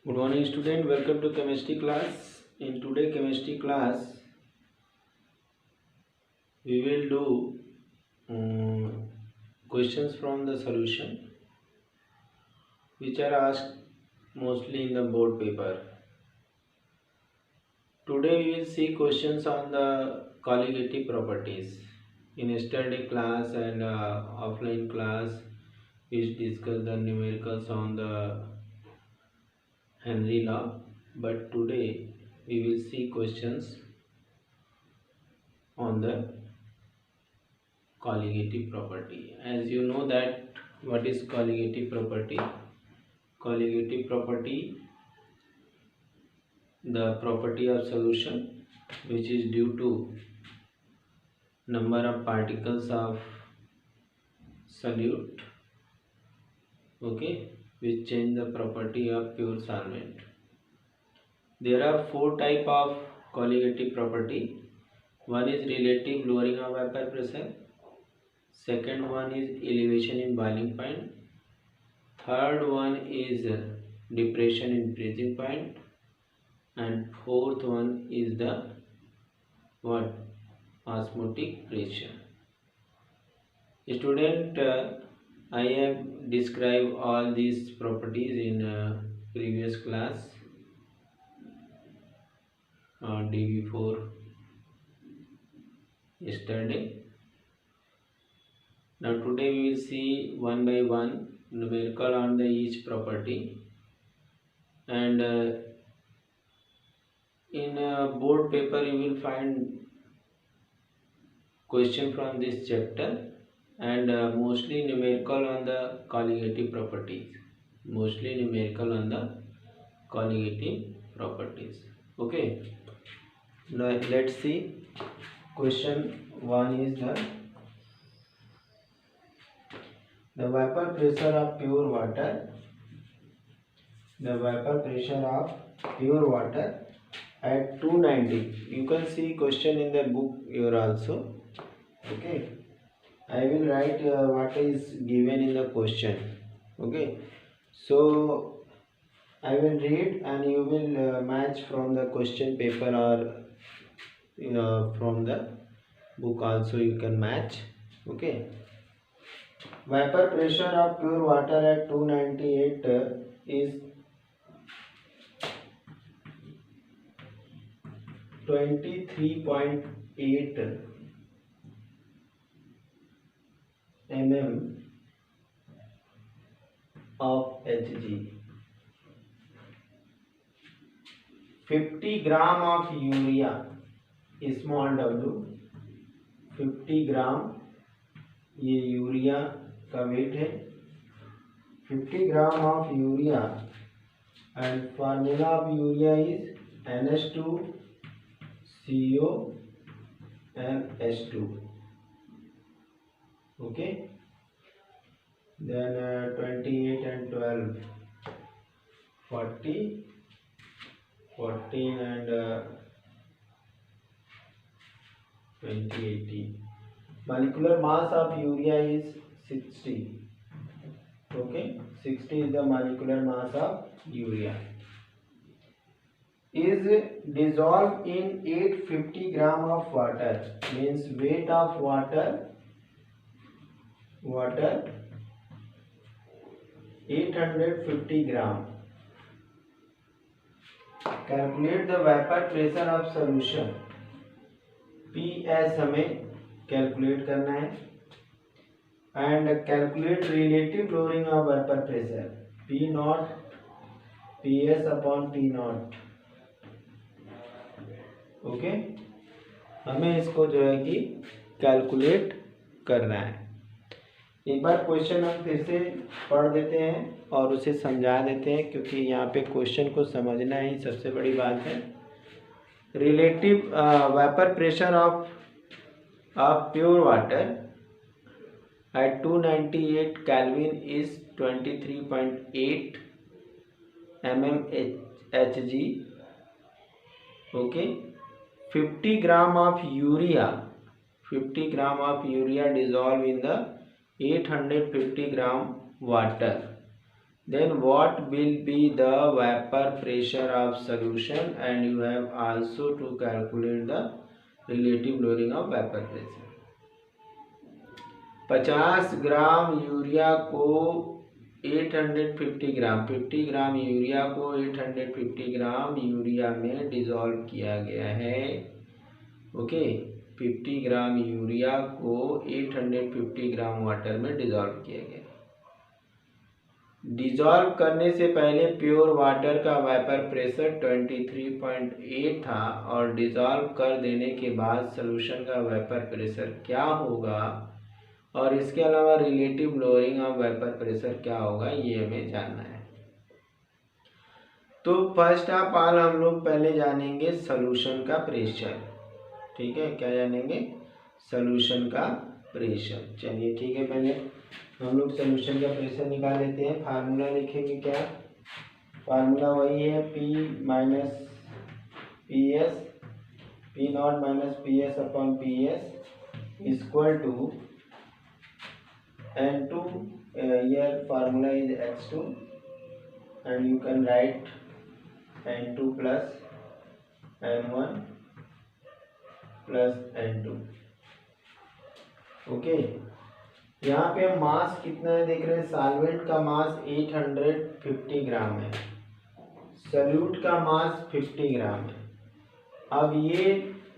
Good morning student, welcome to chemistry class. In today chemistry class we will do questions from the solution which are asked mostly in the board paper. Today we will see questions on the colligative properties. In yesterday class and offline class we discussed the numericals on the Henry law, but today we will see questions on the colligative property. As you know that what is colligative property? Colligative property, the property of solution which is due to number of particles of solute, okay, which change the property of pure solvent. There are four type of colligative property. One is relative lowering of vapor pressure, second one is elevation in boiling point, third one is depression in freezing point, and fourth one is the what? Osmotic pressure. Student, I have described all these properties in previous class on day before yesterday. Now today we will see one by one numerical on the each property, and in board paper you will find question from this chapter, and mostly numerical on the colligative properties. Mostly numerical on the colligative properties. Okay. Now let's see. Question 1 is the vapor pressure of pure water. The vapor pressure of pure water at 290. You can see question in the book here also. Okay, I will write what is given in the question. Okay, so I will read and you will match from the question paper or from the book also you can match. Okay, vapor pressure of pure water at 298 is 23.8 mm of Hg. 50 gram of urea, small w, 50 ग्राम ये urea का wait है, 50 gram of urea, and formula of urea is NH2CO and H2. Okay, then 28 and 12, 40, 14 and 20, 18. Molecular mass of urea is 60. Okay, 60 is the molecular mass of urea. Is dissolved in 850 gram of water, means weight of water 850 gram. Calculate the vapor pressure of solution. PS हमें calculate करना है, and calculate relative lowering of vapour pressure P not PS upon T not. Okay, हमें इसको जो है कि calculate करना है. एक बार क्वेश्चन हम फिर से पढ़ देते हैं और उसे समझा देते हैं, क्योंकि यहाँ पे क्वेश्चन को समझना ही सबसे बड़ी बात है. Relative vapour pressure of pure water at 298 Kelvin is 23.8 mmHg. Okay, 50 gram of urea dissolved in the 850 gram water. then what will be the vapor pressure of solution, and you have also to calculate the relative lowering of vapor pressure. 50 gram urea को 850 ग्राम 50 gram urea को 850 gram urea में dissolve किया गया है। Okay, 50 gram urea को 850 gram water में dissolve किया गया। डिसॉल्व करने से पहले प्योर वाटर का वेपर प्रेशर 23.8 था, और डिसॉल्व कर देने के बाद सॉल्यूशन का वेपर प्रेशर क्या होगा, और इसके अलावा relative lowering of vapour pressure क्या होगा, ये हमें जानना है। तो फर्स्ट ऑफ ऑल हम लोग पहले जानेंगे सॉल्यूशन का प्रेशर। ठीक है, क्या जानेंगे? सॉल्यूशन का प्रेशर। चलिए ठीक है, पहले हम लोग सॉल्यूशन का प्रेशर निकाल लेते हैं। फार्मूला लिखेंगे क्या? फार्मूला वही है P minus P S, P not minus P S upon P S equal to N2, here formula is X2, and you can write N2 plus N1 plus N2। Okay, यहाँ पे हम मास कितना है देख रहे हैं। सॉल्वेंट का मास 850 ग्राम है, सॉल्यूट का मास 50 ग्राम है। अब ये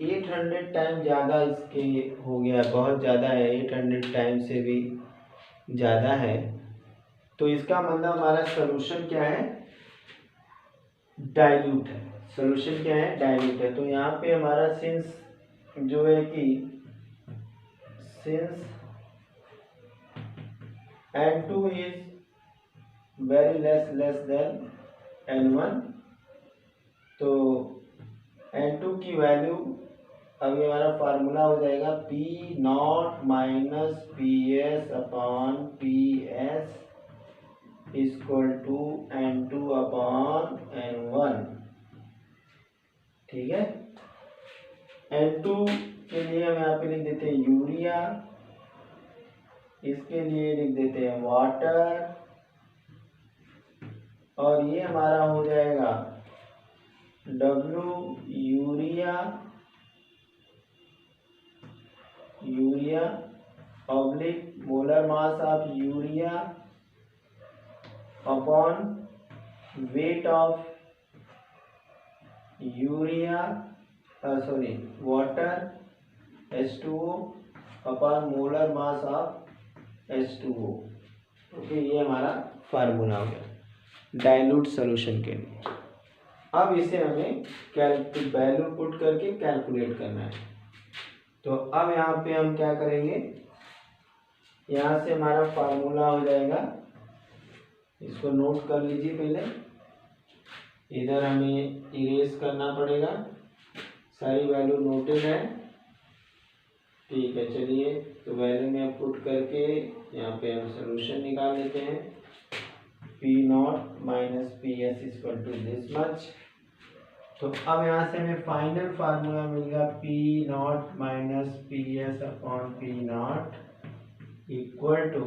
800 टाइम ज़्यादा इसके हो गया, बहुत ज़्यादा है, 800 टाइम से भी ज़्यादा है। तो इसका मतलब हमारा सॉल्यूशन क्या है? डाइल्यूट है। सॉल्यूशन क्या है? डाइल्यूट है। तो यहाँ पे हमारा सिंस जो है कि since N2 is very less than N1, तो N2 की वैल्यू अभी हमारा फार्मूला हो जाएगा P not minus P S upon P S equal to N2 upon N1। ठीक है, N2 के लिए हम यहाँ पे लिख देते हैं यूरिया, इसके लिए लिख देते हैं वाटर, और ये हमारा हो जाएगा W urea oblique molar mass of urea upon weight of urea water H2O upon molar mass of H2O। Okay, ये हमारा फार्मूला हो गया डाइल्यूट सॉल्यूशन के लिए। अब इसे हमें वैल्यू पुट करके कैलकुलेट करना है। तो अब यहाँ पे हम क्या करेंगे, यहाँ से हमारा फार्मूला हो जाएगा, इसको नोट कर लीजिए पहले, इधर हमें इरेज करना पड़ेगा, सारी वैल्यू नोटेड है। ठीक है, चलिए तो वैल्यू में पुट करके यहाँ पे हम सॉल्यूशन निकाल लेते हैं। P not minus P S equal to this much. तो अब यहाँ से हमें फाइनल फार्मूला मिलेगा P not minus P S upon P not equal to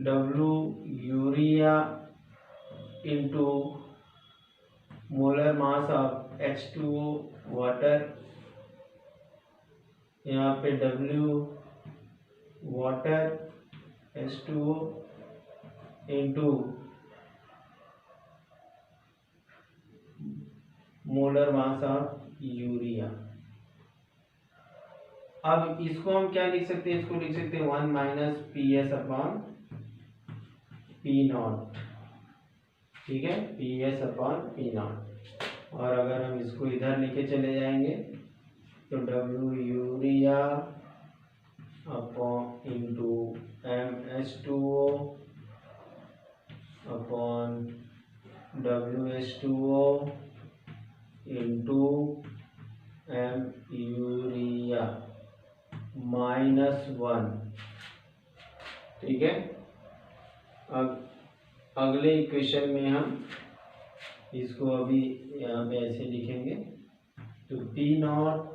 W urea into molar mass of H2O water, यहाँ पे W water H2O into molar mass of urea. अब इसको हम क्या लिख सकते हैं? इसको लिख सकते हैं 1 minus P S upon P not. ठीक है, P S upon P not. और अगर हम इसको इधर लेके चले जाएंगे तो W urea upon into MH2O upon WH2O into M urea -1। ठीक है, अब अगले इक्वेशन में हम इसको अभी यहाँ पे ऐसे लिखेंगे, तो P not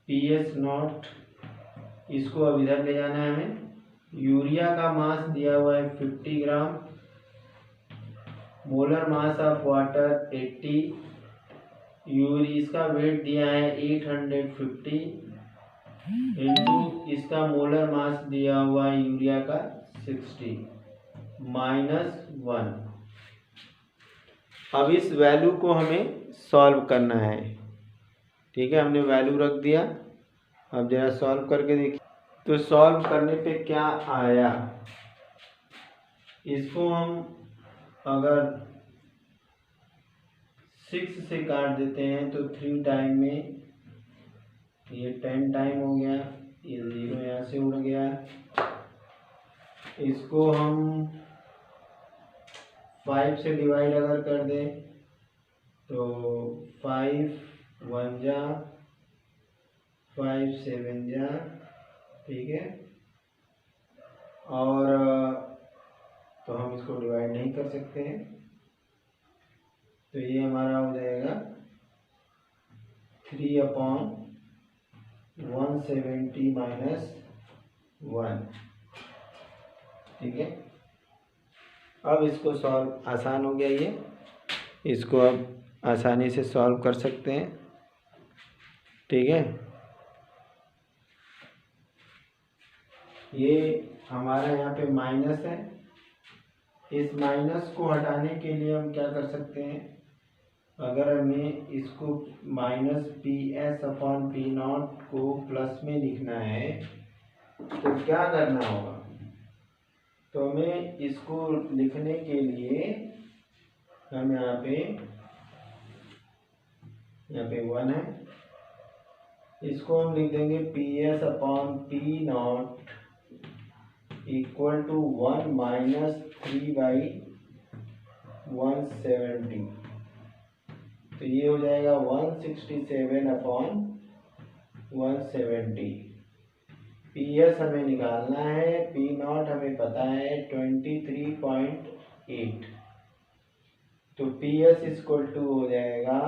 P S not, इसको अब इधर ले जाना है हमें, यूरिया का मास दिया हुआ है 50 ग्राम, मोलर मास ऑफ वाटर 80, इसका वेट दिया है 850 इंटू इसका मोलर मास दिया हुआ है यूरिया का 60 -1। अब इस वैल्यू को हमें सॉल्व करना है। ठीक है, हमने वैल्यू रख दिया। अब जरा सॉल्व करके देखिए तो सॉल्व करने पे क्या आया। इसको हम अगर 6 से काट देते हैं तो 3 टाइम में ये 10 टाइम हो गया, ये 0 यहाँ से उड़ गया। इसको हम 5 से डिवाइड अगर कर दें तो 5 1 जा 5 7 जा, ठीक है। और तो हम इसको डिवाइड नहीं कर सकते हैं, तो ये हमारा हो जाएगा 3/170 -1। ठीक है, अब इसको सॉल्व आसान हो गया। ये इसको अब आसानी से सॉल्व कर सकते हैं। ठीक है, ये हमारा यहाँ पे माइनस है। इस माइनस को हटाने के लिए हम क्या कर सकते हैं, अगर हमें इसको -PS/P0 को प्लस में लिखना है तो क्या करना होगा। तो हमें इसको लिखने के लिए हम यहाँ पे 1 है, इसको हम लिख देंगे PS/P0 इक्वल टू 1 -3/170। तो ये हो जाएगा 167/170। PS हमें निकालना है, P0 हमें पता है 23.8। तो PS इक्वल टू हो जाएगा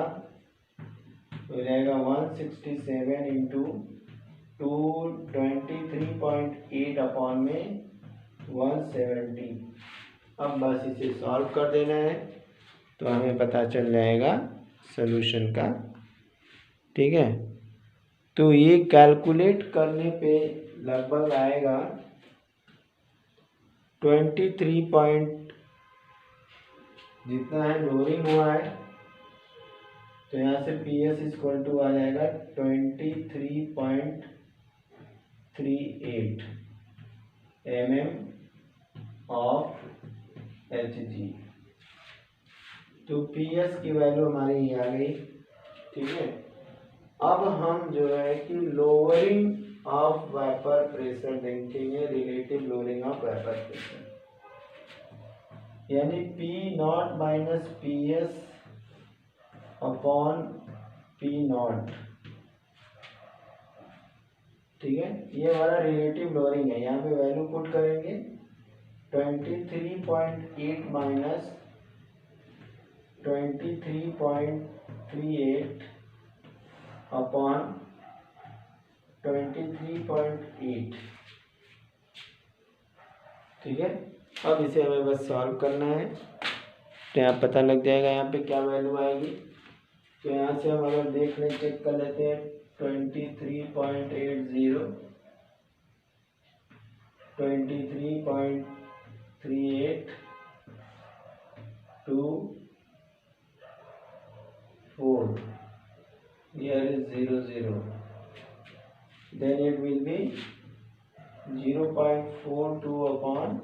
167 इंटू 23.8/170। अब बस इसे सॉल्व कर देना है तो हमें पता चल जाएगा सॉल्यूशन का। ठीक है, तो ये कैलकुलेट करने पे लगभग आएगा 23 जितना है लोअरिंग हुआ है, तो यहाँ से PS इक्वल टू आ जाएगा 23.38 mm ऑफ Hg। तो PS की वैल्यू हमारी ये आ गई। ठीक है, अब हम जो है कि लोअरिंग ऑफ वेपर प्रेशर देखेंगे, relative lowering of vapour pressure, यानी P0 minus PS upon P0। ठीक है, ये हमारा रिलेटिव लोअरिंग है। यहाँ पे वैल्यू पुट करेंगे 23.8 माइनस 23.38 अपॉन 23.8। ठीक है, अब इसे हमें बस सॉल्व करना है तो यहाँ पता लग जाएगा यहाँ पे क्या वैल्यू आएगी। तो यहाँ से हम अगर देख लें, चेक कर लेते हैं 23.80 23.38 to 4, here is 0 then it will be 0.42 upon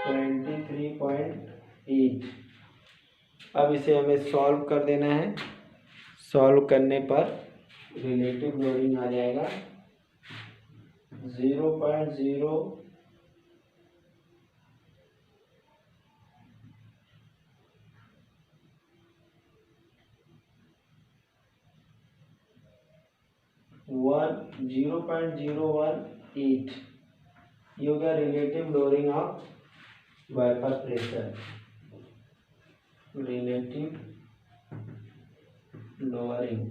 23.8। अब इसे हमें सॉल्व कर देना है। सॉल्व करने पर रिलेटिव लोडिंग आ जाएगा 0.0 0.018। ये हो गया relative lowering of vapour pressure, relative lowering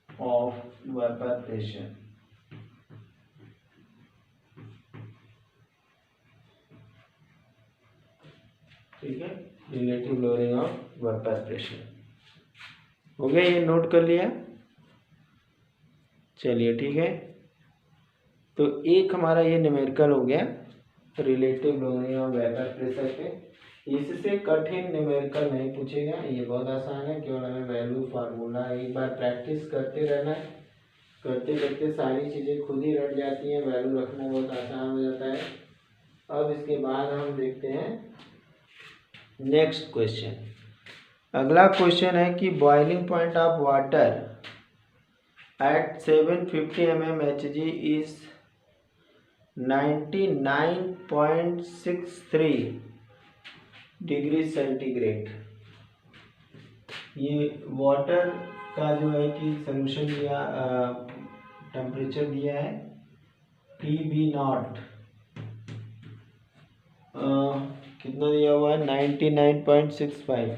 of vapour pressure. ठीक है, relative lowering of vapour pressure. हो गया, ये नोट कर लिया। चलिए ठीक है, तो एक हमारा ये न्यूमेरिकल हो गया relative lowering of vapour pressure पे। इससे कठिन न्यूमेरिकल नहीं पूछेगा, ये बहुत आसान है, केवल हमें वैल्यू फार्मूला एक बार प्रैक्टिस करते रहना है। करते करते सारी चीज़ें खुद ही रट जाती हैं, वैल्यू रखना बहुत आसान हो जाता है। अब इसके बाद हम देखते हैं नेक्स्ट क्वेश्चन। अगला क्वेश्चन है कि boiling point of water at 750 mmHg is 99.63 degree centigrade. ये वाटर का जो है कि सोल्यूशन दिया, टेम्परेचर दिया है TB0, कितना दिया हुआ है 99.65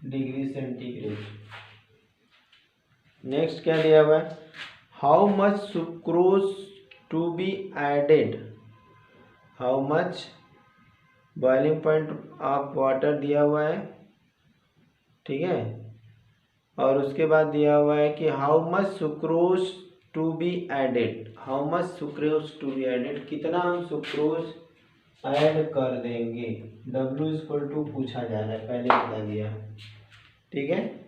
डिग्री सेंटीग्रेड। नेक्स्ट क्या दिया हुआ है, how much sucrose to be added, how much boiling point of water दिया हुआ है, ठीक है। और उसके बाद दिया हुआ है कि how much sucrose to be added, how much sucrose to be added, कितना हम सुक्रोज ऐड कर देंगे। W इक्वल टू पूछा जा रहा है, पहले बता दिया, ठीक है।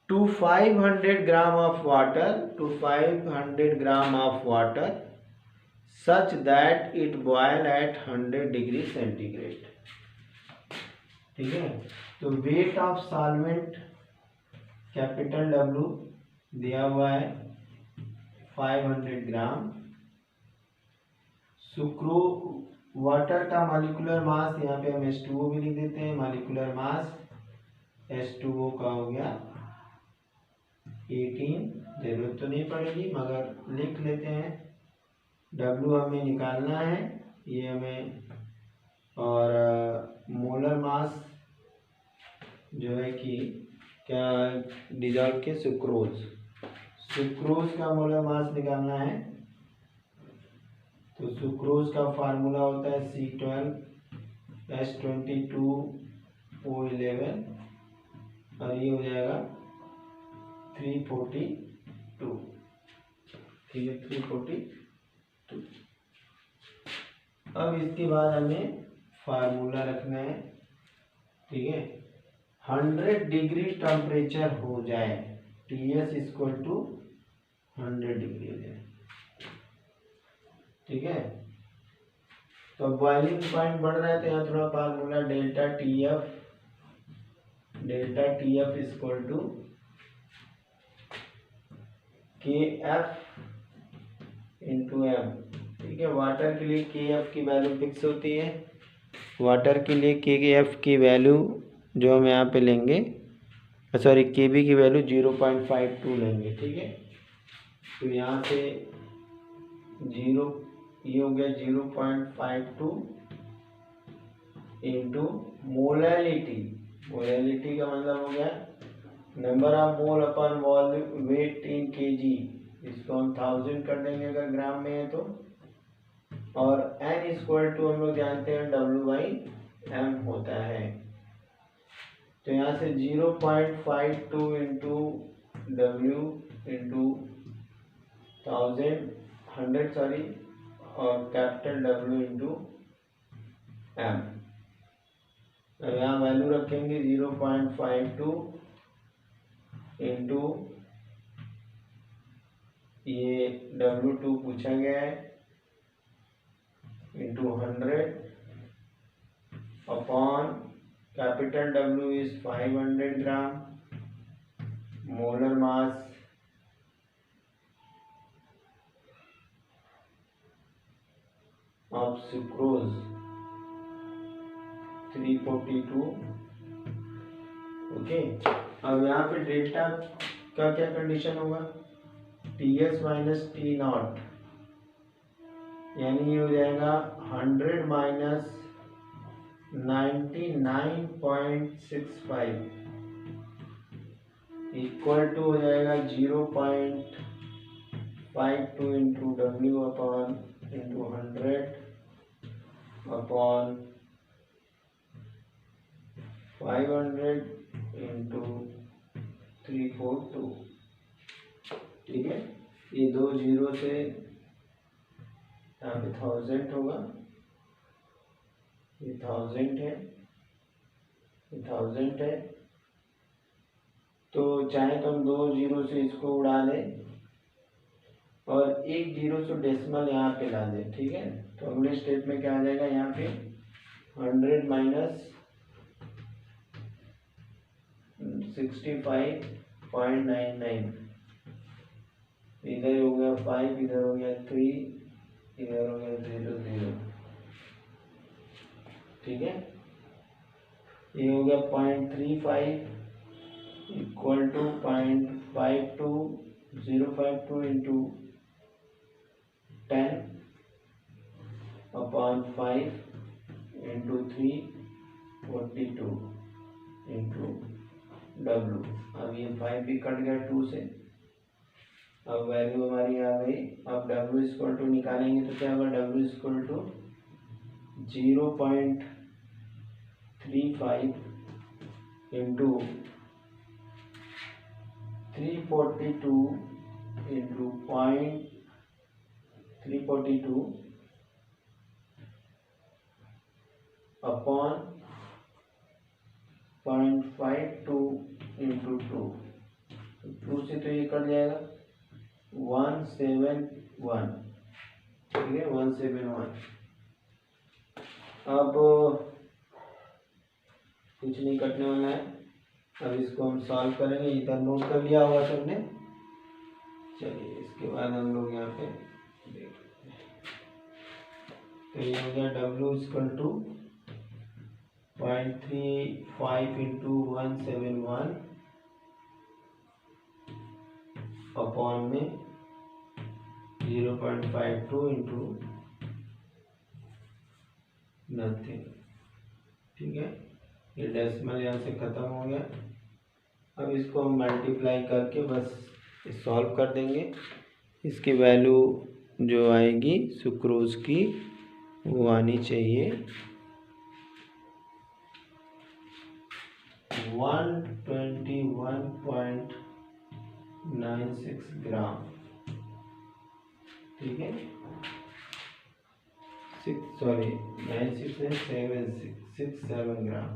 To 500 gram of water, to 500 gram of water such that it boil at 100 degree centigrade, ठीक है। तो weight of solvent capital W दिया हुआ है 500 ग्राम। सुक्रो वाटर का मॉलिक्यूलर मास, यहाँ पे हम H2O भी लिख देते हैं, मॉलिक्यूलर मास H2O का हो गया 18, जरूरत तो नहीं पड़ेगी मगर लिख लेते हैं। W हमें निकालना है, ये हमें, और मोलर मास जो है कि क्या डिजॉल्व के सुक्रोज, सुक्रोज का मोलर मास निकालना है। तो सुक्रोज का फार्मूला होता है C12H22O11 और ये हो जाएगा 342, ठीक है 342। अब इसके बाद हमें फार्मूला रखना है, ठीक है। 100 डिग्री टेम्परेचर हो जाए, TS इक्वल टू 100 डिग्री हो जाए, ठीक है। तो बॉइलिंग पॉइंट बढ़ रहा है तो यहाँ थोड़ा formula delta TF equal to KF into M, ठीक है। वाटर के लिए KF की वैल्यू फिक्स होती है, वाटर के लिए KF की वैल्यू जो हम यहाँ पे लेंगे, सॉरी KB की वैल्यू 0.52 लेंगे, ठीक है। तो यहाँ से 0, ये हो गया 0.52 इंटू मोलैलिटी, मोलैलिटी का मतलब हो गया number of mole upon volume weight in kg, इसको हम 1000 कर देंगे अगर ग्राम में है तो। और N इक्वल टू हम लोग जानते हैं W/M होता है। तो यहाँ से 0.52 इंटू W इंटू 100 सॉरी, और कैपिटल W इंटू M। यहाँ वैल्यू रखेंगे 0.52 इंटू ये W2 पूछा गया है into 100 upon capital W is 500 gram, molar mass of sucrose 342, okay. अब यहाँ पे डेल्टा का क्या कंडीशन होगा, TS माइनस T0, यानी ये हो जाएगा 100 माइनस 99.65 इक्वल टू हो जाएगा 0.52 0.52 into W upon into 100 upon 500 into 342। ठीक है, ये दो जीरो से यहाँ पे 1000 होगा, ये 1000 है, ये 1000 है। तो चाहे तो हम दो जीरो से इसको उड़ा दें और एक जीरो से डेसिमल यहाँ पे ला दें। ठीक है, तो अगले स्टेप में क्या आ जाएगा, यहाँ पे 100 माइनस 65.99, इधर हो गया 5, इधर हो गया 3, इधर हो गया 0 0। ठीक है, ये हो गया 0.35 equal to 0.52052 into 10 upon 5 into 342 into W। अब ये 5 भी कट गया 2 से, अब वैल्यू हमारी आ गई। अब W इक्वल टू निकालेंगे तो क्या होगा, W equal to 0.35 into 342 into 0.342 upon 0.52 into 2। 2 से तो ये कट जाएगा, 171। ठीक है, 171। अब कुछ नहीं कटने वाला है, अब इसको हम सॉल्व करेंगे। इधर नोट कर लिया होगा सबने। चलिए इसके बाद हम लोग यहाँ पे देखते हैं। तो ये हो गया W equal to 0.35 into 171 upon में 0.52 इंटू नथिंग। ठीक है, ये डेसिमल यहाँ से ख़त्म हो गया। अब इसको हम मल्टीप्लाई करके बस सॉल्व कर देंगे। इसकी वैल्यू जो आएगी सुक्रोज की वो आनी चाहिए 121.96 ग्राम। ठीक है, 67 ग्राम।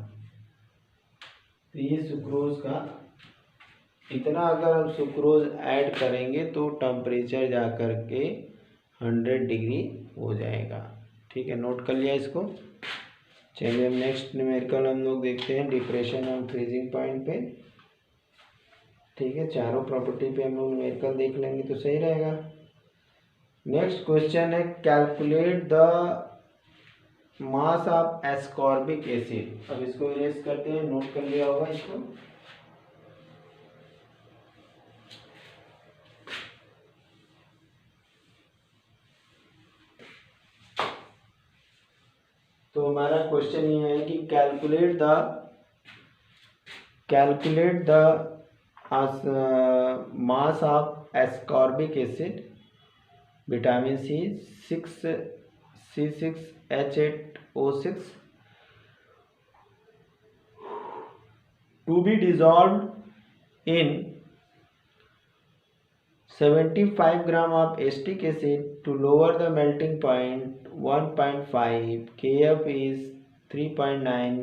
तो ये सुक्रोज का इतना, अगर हम सुक्रोज ऐड करेंगे तो टेम्परेचर जा कर के 100 डिग्री हो जाएगा। ठीक है, नोट कर लिया इसको। चलिए हम नेक्स्ट न्यूमेरिकल हम लोग देखते हैं डिप्रेशन ऑन फ्रीजिंग पॉइंट पे। ठीक है, चारों प्रॉपर्टी पे हम लोग न्यूमेरिकल देख लेंगे तो सही रहेगा। नेक्स्ट क्वेश्चन है calculate the mass of ascorbic acid. अब इसको इरेज करते हैं, नोट कर लिया होगा इसको। तो हमारा क्वेश्चन ये है कि calculate the mass of ascorbic acid vitamin C 6C6H8O6 to be dissolved in 75 gram of acetic acid to lower the melting point 1.5 Kf is 3.9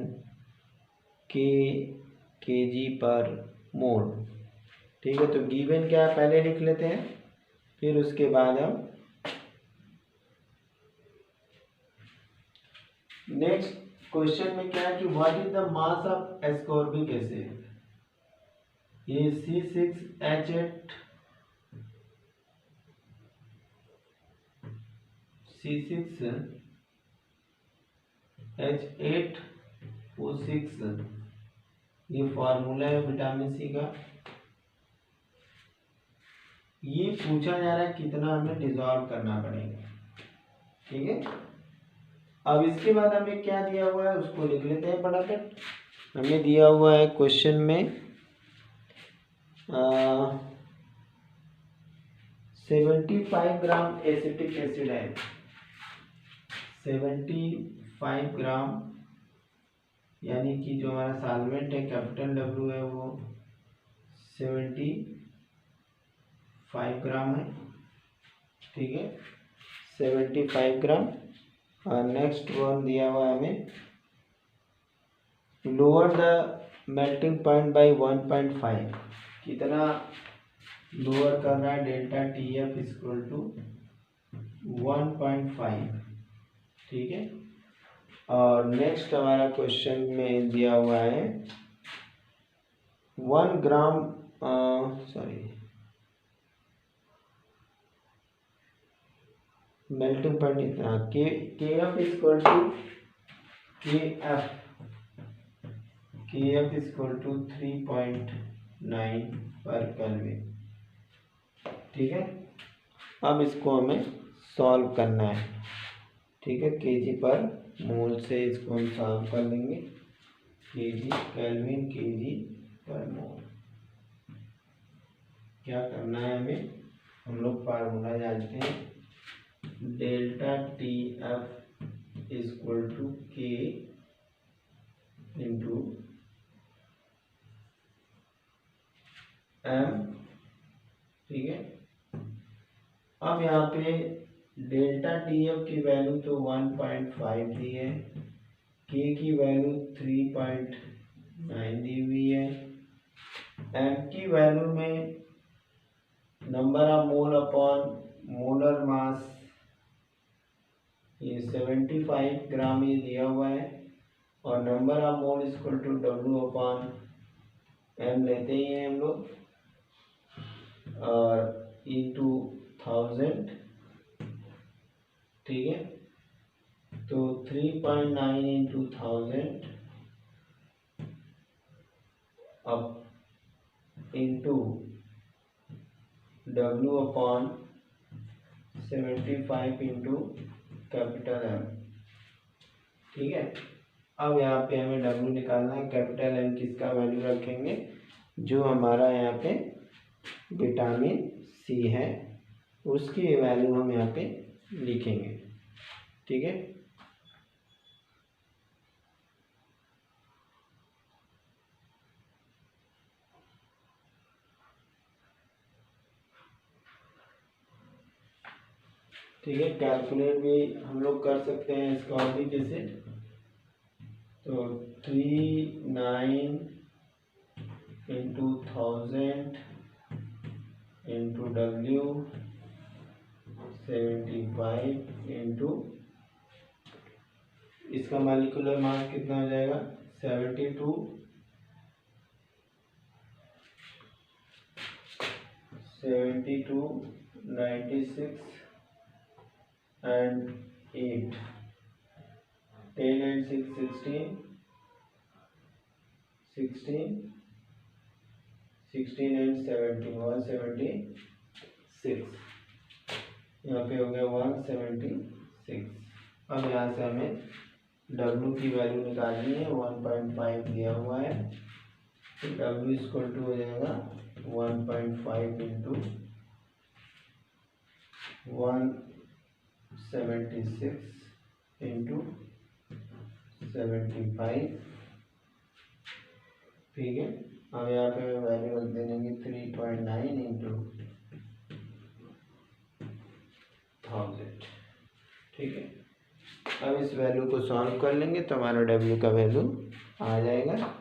kg per mole। ठीक है, तो गिवन क्या है पहले लिख लेते हैं, फिर उसके बाद हम नेक्स्ट क्वेश्चन में क्या है कि what is the mass of ascorbic acid. ये C6H8O6 ये फार्मूला है विटामिन C का। ये पूछा जा रहा है कितना हमें डिसॉल्व करना पड़ेगा। ठीक है, अब इसके बाद हमें क्या दिया हुआ है उसको लिख लेते हैं फटाफट। हमें दिया हुआ है क्वेश्चन में 75 ग्राम एसिटिक एसिड है, 75 ग्राम, यानी कि जो हमारा सॉल्वेंट है कैपिटल डब्ल्यू है वो 75 ग्राम है, ठीक है, 75 ग्राम। और नेक्स्ट वन दिया हुआ है हमें, lower the melting point by 1.5, कितना लोअर कर रहा है, delta T F equal to 1.5, ठीक है। और नेक्स्ट हमारा क्वेश्चन में दिया हुआ है 1 ग्राम मेल्टिंग पॉइंट इतना, K F equal to K F equal to 3.9 पर केल्विन, ठीक है। अब इसको हमें सॉल्व करना है, ठीक है, केजी पर मोल से इसको हम सॉल्व कर लेंगे, केजी केल्विन केजी पर मोल। क्या करना है हमें, हम लोग फार्मूला जानते हैं, delta T F equal to K into M, ठीक है। अब यहाँ पे डेल्टा टी एफ की वैल्यू तो 1.5 दी है, के की वैल्यू 3.9 दी हुई है, एम की वैल्यू में number of mole upon molar mass ये 75 ग्राम ये दिया हुआ है, और number of mole equal to W upon M लेते ही हैं हम लोग, और इंटू 1000, ठीक है। तो 3.9 इंटू 1000 अब into W upon 75 into capital M, ठीक है। अब यहाँ पे हमें डब्ल्यू निकालना है, कैपिटल एम किसका वैल्यू रखेंगे, जो हमारा यहाँ पे विटामिन सी है उसकी वैल्यू हम यहाँ पे लिखेंगे, ठीक है। ठीक है, कैलकुलेट भी हम लोग कर सकते हैं इसका और भी जैसे, तो 39 इंटू 1000 इंटू डब्ल्यू 75 इंटू इसका मॉलिक्यूलर मास कितना हो जाएगा 72 96 and 8 10 and 6 16 and 17 176, यहाँ पे हो गया 176। अब यहाँ से हमें W की वैल्यू निकालनी है, 1.5 दिया हुआ है, तो W इक्वल टू हो जाएगा 1.5 इंटू 176 इंटू 75, ठीक है। अब यहाँ पे वैल्यू रख देंगे 3.9 इंटू 1000, ठीक है। अब इस वैल्यू को सॉल्व कर लेंगे तो हमारा W का वैल्यू आ जाएगा,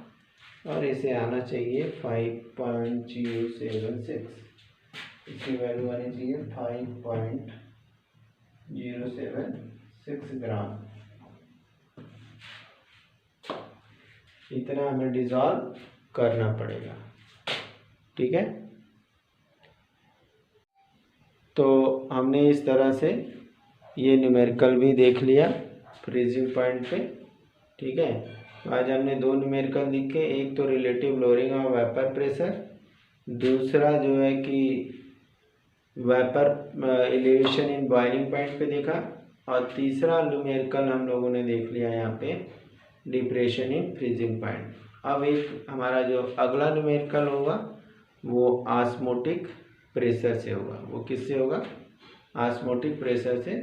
और इसे आना चाहिए 5.076, इसकी वैल्यू आनी चाहिए 5.076 ग्राम। इतना हमें डिसॉल्व करना पड़ेगा, ठीक है। तो हमने इस तरह से ये न्यूमेरिकल भी देख लिया फ्रीजिंग पॉइंट पे, ठीक है। आज हमने दो न्यूमेरिकल लिखे, एक तो relative lowering of vapour pressure, दूसरा जो है कि vapour elevation in boiling point पे देखा, और तीसरा न्यूमेरिकल हम लोगों ने देख लिया यहाँ पे डिप्रेशन इन फ्रीजिंग पॉइंट। अब एक हमारा जो अगला न्यूमेरिकल होगा वो ऑस्मोटिक प्रेशर से होगा। वो किससे होगा? ऑस्मोटिक प्रेशर से।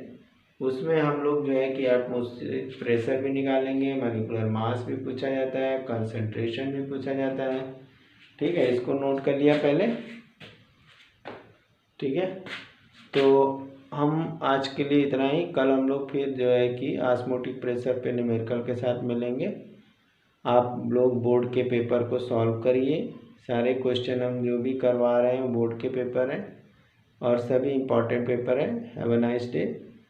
उसमें हम लोग जो है कि एटमॉस्फेरिक प्रेशर भी निकालेंगे, मॉलिक्यूलर मास भी पूछा जाता है, कंसंट्रेशन भी पूछा जाता है। ठीक है, इसको नोट कर लिया पहले। ठीक है, तो हम आज के लिए इतना ही। कल हम लोग फिर जो है कि ऑस्मोटिक प्रेशर पे न्यूमेरिकल के साथ मिलेंगे। आप लोग बोर्ड के पेपर को सॉल्व करिए। सारे क्वेश्चन हम जो भी करवा रहे हैं बोर्ड के पेपर हैं और सभी इम्पॉर्टेंट पेपर हैं। Have a nice day.